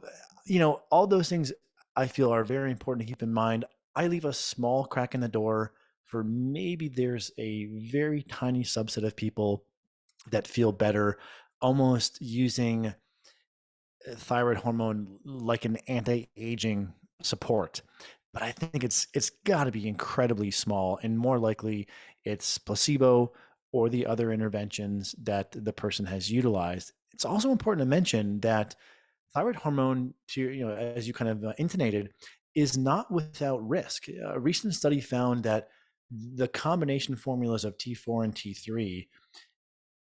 all those things I feel are very important to keep in mind. I leave a small crack in the door for maybe there's a very tiny subset of people that feel better almost using thyroid hormone like an anti-aging support. But I think it's got to be incredibly small, and more likely it's placebo or the other interventions that the person has utilized. It's also important to mention that thyroid hormone, to as you kind of intonated, is not without risk. A recent study found that the combination formulas of T4 and T3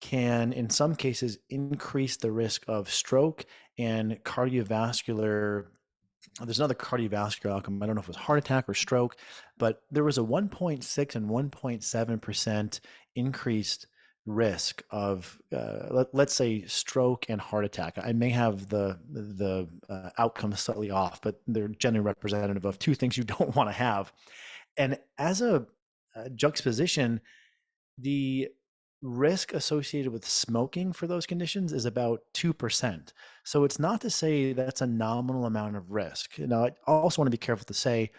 can, in some cases, increase the risk of stroke and cardiovascular. There's another cardiovascular outcome. I don't know if it was heart attack or stroke, but there was a 1.6 and 1.7% increased risk of, let's say, stroke and heart attack. I may have the outcome slightly off, but they're generally representative of two things you don't want to have. And as a juxtaposition, the risk associated with smoking for those conditions is about 2%. So it's not to say that's a nominal amount of risk. Now, I also want to be careful to say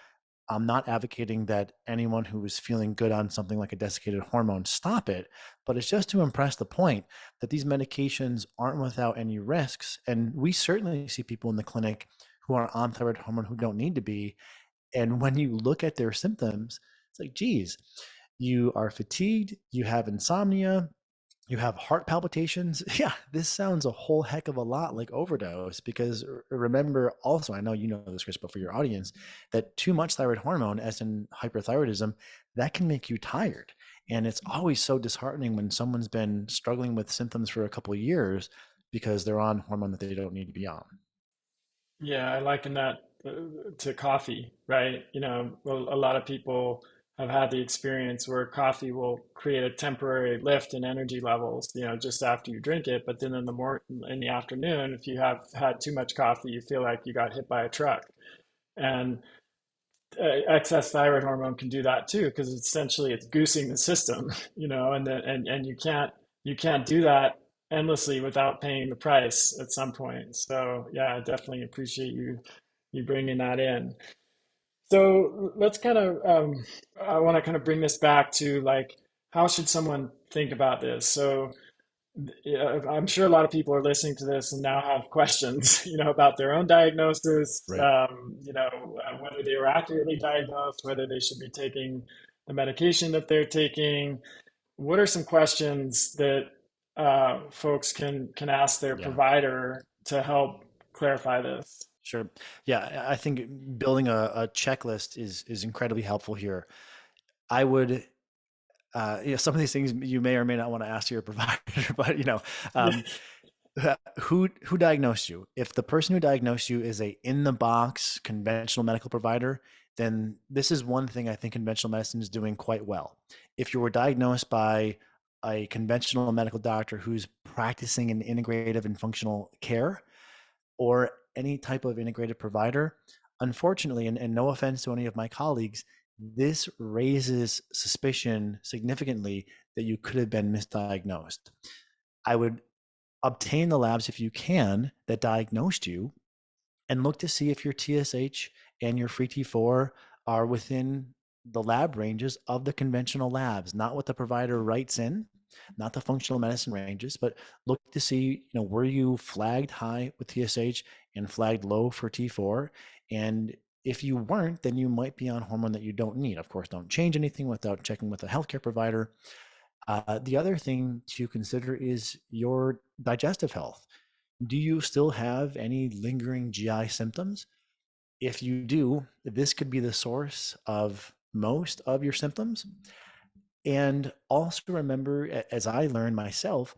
I'm not advocating that anyone who is feeling good on something like a desiccated hormone stop it, but it's just to impress the point that these medications aren't without any risks. And we certainly see people in the clinic who are on thyroid hormone who don't need to be. And when you look at their symptoms, it's like, geez, you are fatigued, you have insomnia, you have heart palpitations. Yeah, this sounds a whole heck of a lot like overdose because remember also, I know you know this, Chris, but for your audience, that too much thyroid hormone, as in hyperthyroidism, that can make you tired. And it's always so disheartening when someone's been struggling with symptoms for a couple of years because they're on hormone that they don't need to be on. Yeah, I liken that to coffee, right? Well, a lot of people have had the experience where coffee will create a temporary lift in energy levels, just after you drink it. But then in the afternoon, if you have had too much coffee, you feel like you got hit by a truck. And excess thyroid hormone can do that too, because essentially it's goosing the system, and you can't do that endlessly without paying the price at some point. So yeah, I definitely appreciate you bringing that in. So let's kind of I want to kind of bring this back to, like, how should someone think about this? So yeah, I'm sure a lot of people are listening to this and now have questions, about their own diagnosis, Right. whether they were accurately diagnosed, whether they should be taking the medication that they're taking. What are some questions that folks can ask their Yeah. provider to help clarify this? Sure. Yeah, I think building a checklist is incredibly helpful here. I would, some of these things you may or may not want to ask your provider, but Yeah. um, who diagnosed you? If the person who diagnosed you is a in the box conventional medical provider, then this is one thing I think conventional medicine is doing quite well. If you were diagnosed by a conventional medical doctor who's practicing in integrative and functional care, or any type of integrated provider, unfortunately, and no offense to any of my colleagues, this raises suspicion significantly that you could have been misdiagnosed. I would obtain the labs if you can that diagnosed you and look to see if your TSH and your free T4 are within the lab ranges of the conventional labs, not what the provider writes in, not the functional medicine ranges, but look to see, were you flagged high with TSH and flagged low for T4? And if you weren't, then you might be on hormone that you don't need. Of course, don't change anything without checking with a healthcare provider. The other thing to consider is your digestive health. Do you still have any lingering GI symptoms? If you do, this could be the source of most of your symptoms. And also remember, as I learned myself,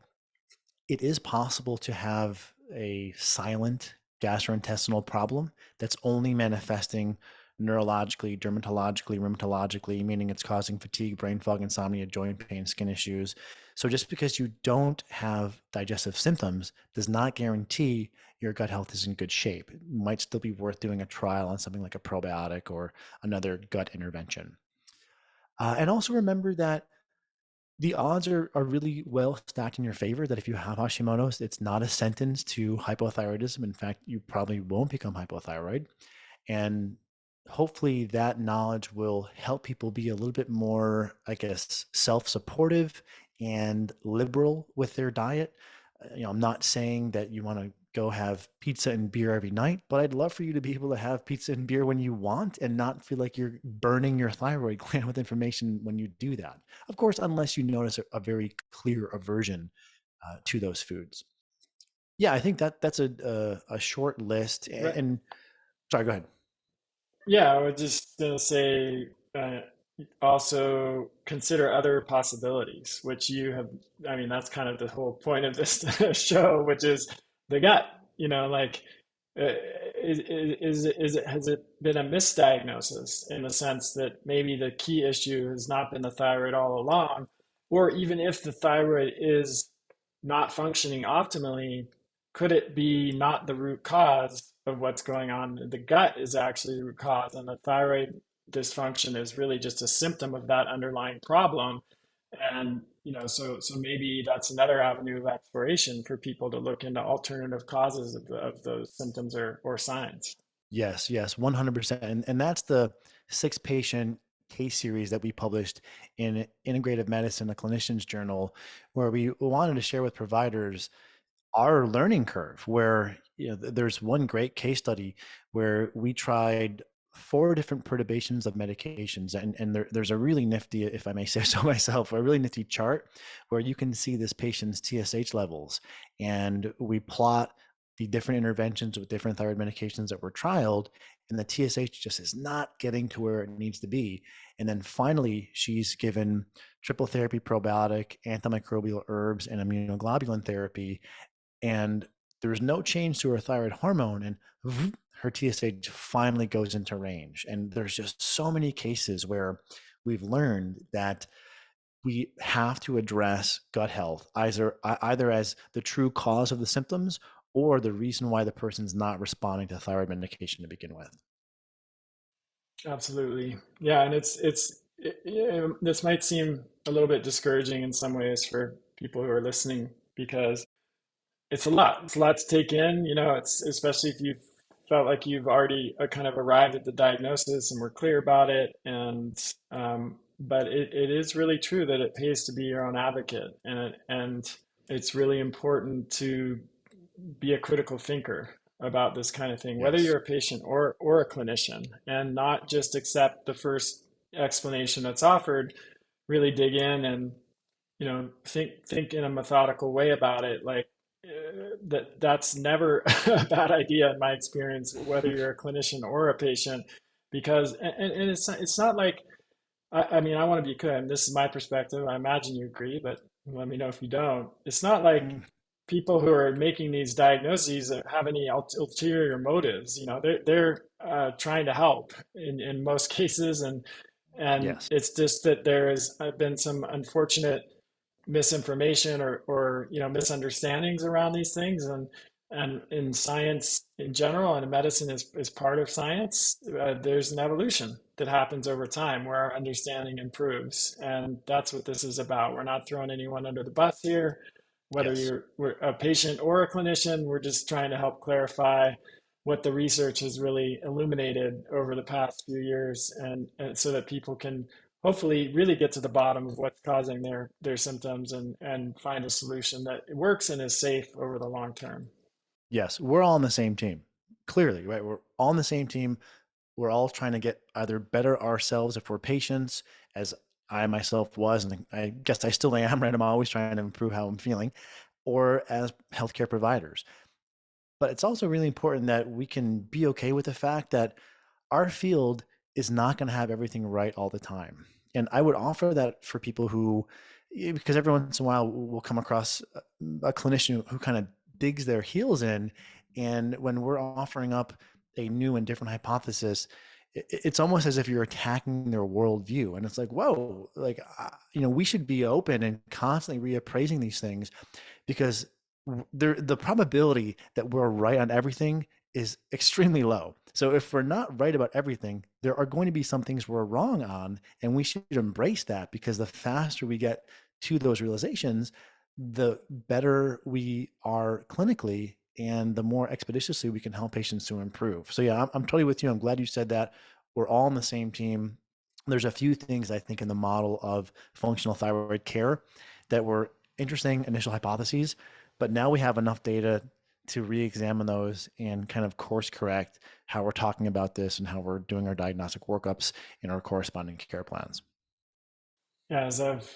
it is possible to have a silent gastrointestinal problem that's only manifesting neurologically, dermatologically, rheumatologically, meaning it's causing fatigue, brain fog, insomnia, joint pain, skin issues. So just because you don't have digestive symptoms does not guarantee your gut health is in good shape. It might still be worth doing a trial on something like a probiotic or another gut intervention. And also remember that the odds are really well stacked in your favor that if you have Hashimoto's, it's not a sentence to hypothyroidism. In fact, you probably won't become hypothyroid. And hopefully that knowledge will help people be a little bit more, I guess, self-supportive and liberal with their diet. I'm not saying that you want to go have pizza and beer every night, but I'd love for you to be able to have pizza and beer when you want and not feel like you're burning your thyroid gland with information when you do that. Of course, unless you notice a very clear aversion to those foods. Yeah, I think that's a short list. Right. And sorry, go ahead. Yeah, I was just gonna say, also consider other possibilities, which you have. I mean, that's kind of the whole point of this show, which is the gut. Like, has it been a misdiagnosis in the sense that maybe the key issue has not been the thyroid all along, or even if the thyroid is not functioning optimally, could it be not the root cause of what's going on? The gut is actually the root cause, and the thyroid dysfunction is really just a symptom of that underlying problem. And so maybe that's another avenue of exploration for people to look into alternative causes of those symptoms or signs. Yes, 100%. And that's the 6 patient case series that we published in Integrative Medicine, a clinician's journal, where we wanted to share with providers our learning curve, where there's one great case study where we tried 4 different perturbations of medications, and there's a really nifty, if I may say so myself, a really nifty chart where you can see this patient's TSH levels, and we plot the different interventions with different thyroid medications that were trialed, and the TSH just is not getting to where it needs to be. And then finally, she's given triple therapy, probiotic, antimicrobial herbs, and immunoglobulin therapy, and there's no change to her thyroid hormone, and her TSH finally goes into range. And there's just so many cases where we've learned that we have to address gut health either as the true cause of the symptoms or the reason why the person's not responding to thyroid medication to begin with. Absolutely. Yeah, and this might seem a little bit discouraging in some ways for people who are listening because it's a lot. It's a lot to take in. It's especially if you've felt like you've already kind of arrived at the diagnosis and we're clear about it. But it is really true that it pays to be your own advocate, and it's really important to be a critical thinker about this kind of thing, whether Yes. you're a patient or a clinician, and not just accept the first explanation that's offered. Really dig in and think in a methodical way about it. Like that's never a bad idea in my experience, whether you're a clinician or a patient, because and it's not like I mean I want to be clear, and this is my perspective. I imagine you agree, but let me know if you don't. It's not like Mm, people who are making these diagnoses have any ulterior motives. They're trying to help in most cases, and yes. it's just that there has been some unfortunate misinformation or misunderstandings around these things, and in science in general and medicine is part of science. There's an evolution that happens over time where our understanding improves, and that's what this is about. We're not throwing anyone under the bus here. whether Yes. we're a patient or a clinician, we're just trying to help clarify what the research has really illuminated over the past few years, and so that people can hopefully really get to the bottom of what's causing their symptoms and find a solution that works and is safe over the long term. Yes, we're all on the same team. Clearly, right? We're all on the same team. We're all trying to get either better ourselves if we're patients, as I myself was, and I guess I still am, right? I'm always trying to improve how I'm feeling, or as healthcare providers. But it's also really important that we can be okay with the fact that our field is not going to have everything right all the time. And I would offer that for people who, because every once in a while we'll come across a clinician who kind of digs their heels in. And when we're offering up a new and different hypothesis, it's almost as if you're attacking their worldview. And it's like, whoa, like, we should be open and constantly reappraising these things, because the probability that we're right on everything is extremely low. So if we're not right about everything, there are going to be some things we're wrong on, and we should embrace that, because the faster we get to those realizations, the better we are clinically and the more expeditiously we can help patients to improve. So yeah, I'm totally with you. I'm glad you said that. We're all on the same team. There's a few things I think in the model of functional thyroid care that were interesting initial hypotheses, but now we have enough data to re-examine those and kind of course correct how we're talking about this and how we're doing our diagnostic workups in our corresponding care plans. Yeah, as I've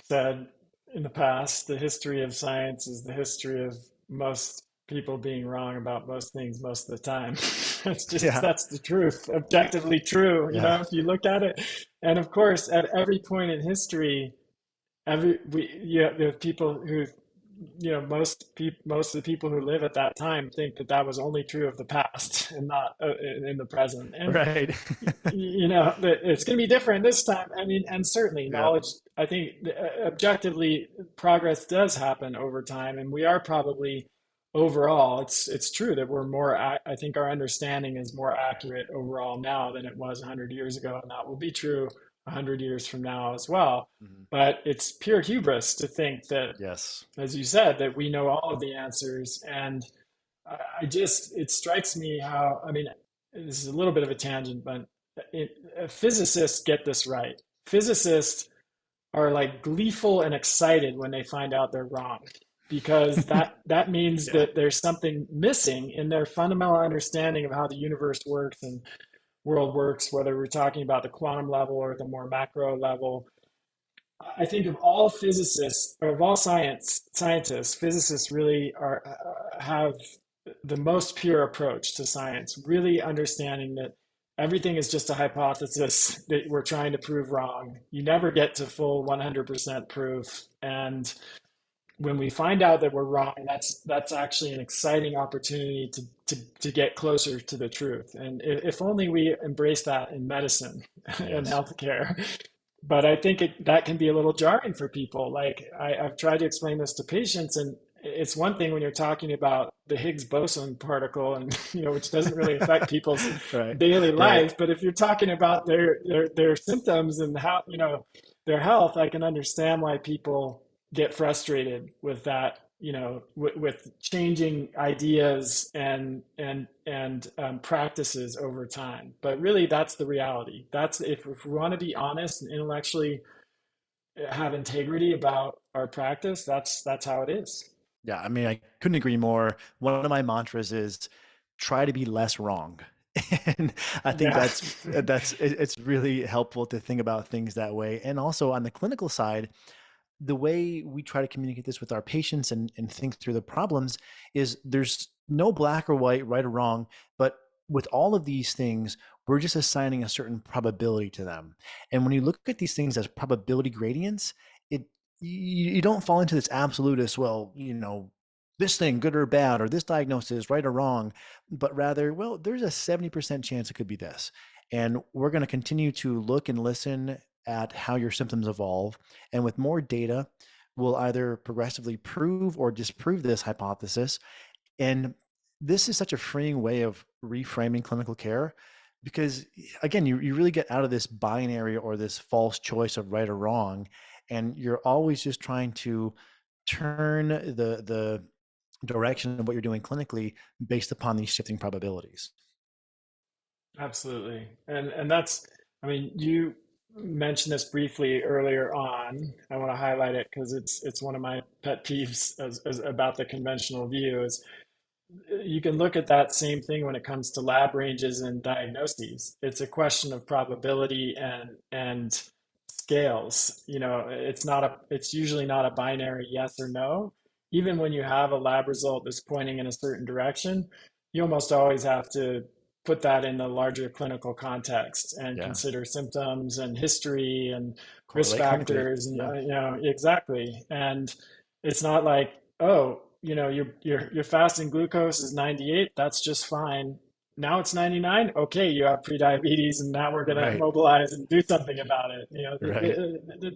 said in the past, the history of science is the history of most people being wrong about most things most of the time. Yeah. That's the truth, objectively true, Yeah. if you look at it. And of course, at every point in history, there are people who, most of the people who live at that time think that that was only true of the past and not in the present. And Right. that it's going to be different this time. I mean, and certainly Yeah. knowledge, I think objectively progress does happen over time, and we are probably overall, it's true that we're more, I think our understanding is more accurate overall now than it was 100 years ago, and that will be true 100 years from now as well. Mhm. But it's pure hubris to think that, Yes. as you said, that we know all of the answers. And it strikes me how, I mean, this is a little bit of a tangent, but physicists get this right. Physicists are like gleeful and excited when they find out they're wrong, because that means Yeah. that there's something missing in their fundamental understanding of how the universe works and world works, whether we're talking about the quantum level or the more macro level. I think of all physicists, or of all scientists, physicists really have the most pure approach to science, really understanding that everything is just a hypothesis that we're trying to prove wrong. You never get to full 100% proof. And when we find out that we're wrong, that's actually an exciting opportunity to get closer to the truth. And if only we embrace that in medicine and Yes. healthcare. But I think that can be a little jarring for people. Like I've tried to explain this to patients, and it's one thing when you're talking about the Higgs boson particle, and which doesn't really affect people's Right. daily Right. life. But if you're talking about their symptoms and how their health, I can understand why people get frustrated with that, with changing ideas and practices over time. But really, that's the reality. That's if we want to be honest and intellectually have integrity about our practice, that's how it is. Yeah. I mean, I couldn't agree more. One of my mantras is try to be less wrong. And I think Yeah. it's really helpful to think about things that way. And also on the clinical side, the way we try to communicate this with our patients and think through the problems is there's no black or white, right or wrong, but with all of these things, we're just assigning a certain probability to them. And when you look at these things as probability gradients, it you don't fall into this absolutist, well, this thing good or bad, or this diagnosis right or wrong, but rather, well, there's a 70% chance it could be this. And we're going to continue to look and listen at how your symptoms evolve. And with more data, we'll either progressively prove or disprove this hypothesis. And this is such a freeing way of reframing clinical care, because, again, you really get out of this binary or this false choice of right or wrong. And you're always just trying to turn the direction of what you're doing clinically based upon these shifting probabilities. Absolutely. And that's, I mean, you mentioned this briefly earlier on. I want to highlight it because it's one of my pet peeves as about the conventional view is you can look at that same thing when it comes to lab ranges and diagnoses. It's a question of probability and scales. You know, it's usually not a binary yes or no. Even when you have a lab result that's pointing in a certain direction, you almost always have to put that in the larger clinical context and Yeah. consider symptoms and history and risk Correlate clinically. factors and Yeah. you know exactly. And it's not like, oh, you know, your fasting glucose is 98, that's just fine. Now it's 99. Okay, you have prediabetes, and now we're going to Right. mobilize and do something about it. You know, Right.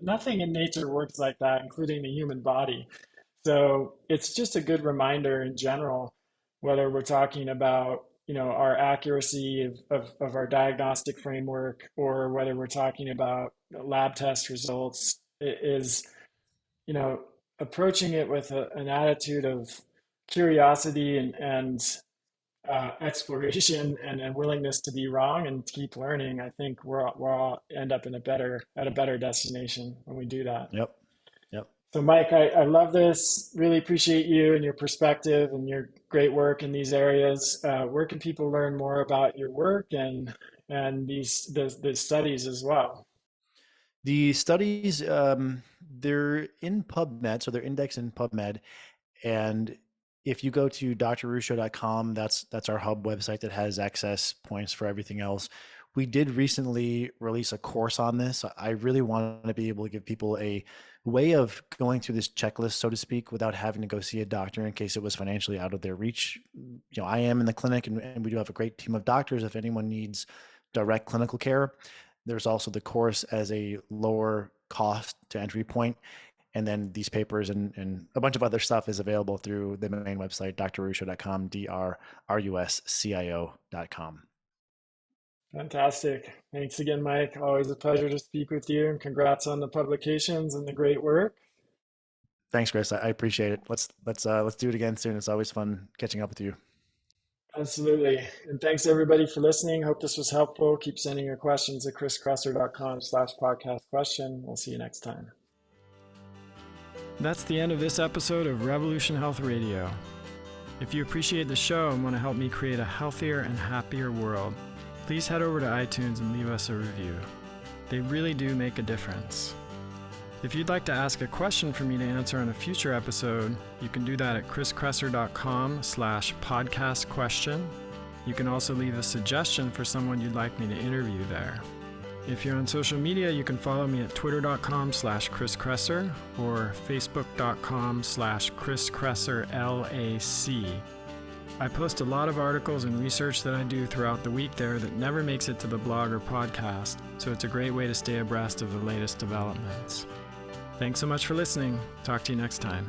nothing in nature works like that, including the human body. So it's just a good reminder in general, whether we're talking about, you know, our accuracy of our diagnostic framework or whether we're talking about lab test results, is, you know, approaching it with an attitude of curiosity and exploration and willingness to be wrong and keep learning. I think we're all end up in at a better destination when we do that. Yep. Yep. So, Mike, I love this. Really appreciate you and your perspective and your great work in these areas. Where can people learn more about your work and the studies as well? The studies, they're in PubMed, so they're indexed in PubMed. And if you go to drruscio.com, that's our hub website that has access points for everything else. We did recently release a course on this. I really want to be able to give people a way of going through this checklist, so to speak, without having to go see a doctor in case it was financially out of their reach. You know, I am in the clinic and we do have a great team of doctors if anyone needs direct clinical care. There's also the course as a lower cost to entry point. And then these papers and a bunch of other stuff is available through the main website, drruscio.com, drruscio.com. Fantastic. Thanks again, Mike. Always a pleasure to speak with you, and congrats on the publications and the great work. Thanks, Chris. I appreciate it. Let's do it again soon. It's always fun catching up with you. Absolutely. And thanks everybody for listening. Hope this was helpful. Keep sending your questions at chriskresser.com/podcast question. We'll see you next time. That's the end of this episode of Revolution Health Radio. If you appreciate the show and want to help me create a healthier and happier world, please head over to iTunes and leave us a review. They really do make a difference. If you'd like to ask a question for me to answer on a future episode, you can do that at chriskresser.com/podcast question. You can also leave a suggestion for someone you'd like me to interview there. If you're on social media, you can follow me at twitter.com/chriskresser or facebook.com/chriskresserlac. I post a lot of articles and research that I do throughout the week there that never makes it to the blog or podcast, so it's a great way to stay abreast of the latest developments. Thanks so much for listening. Talk to you next time.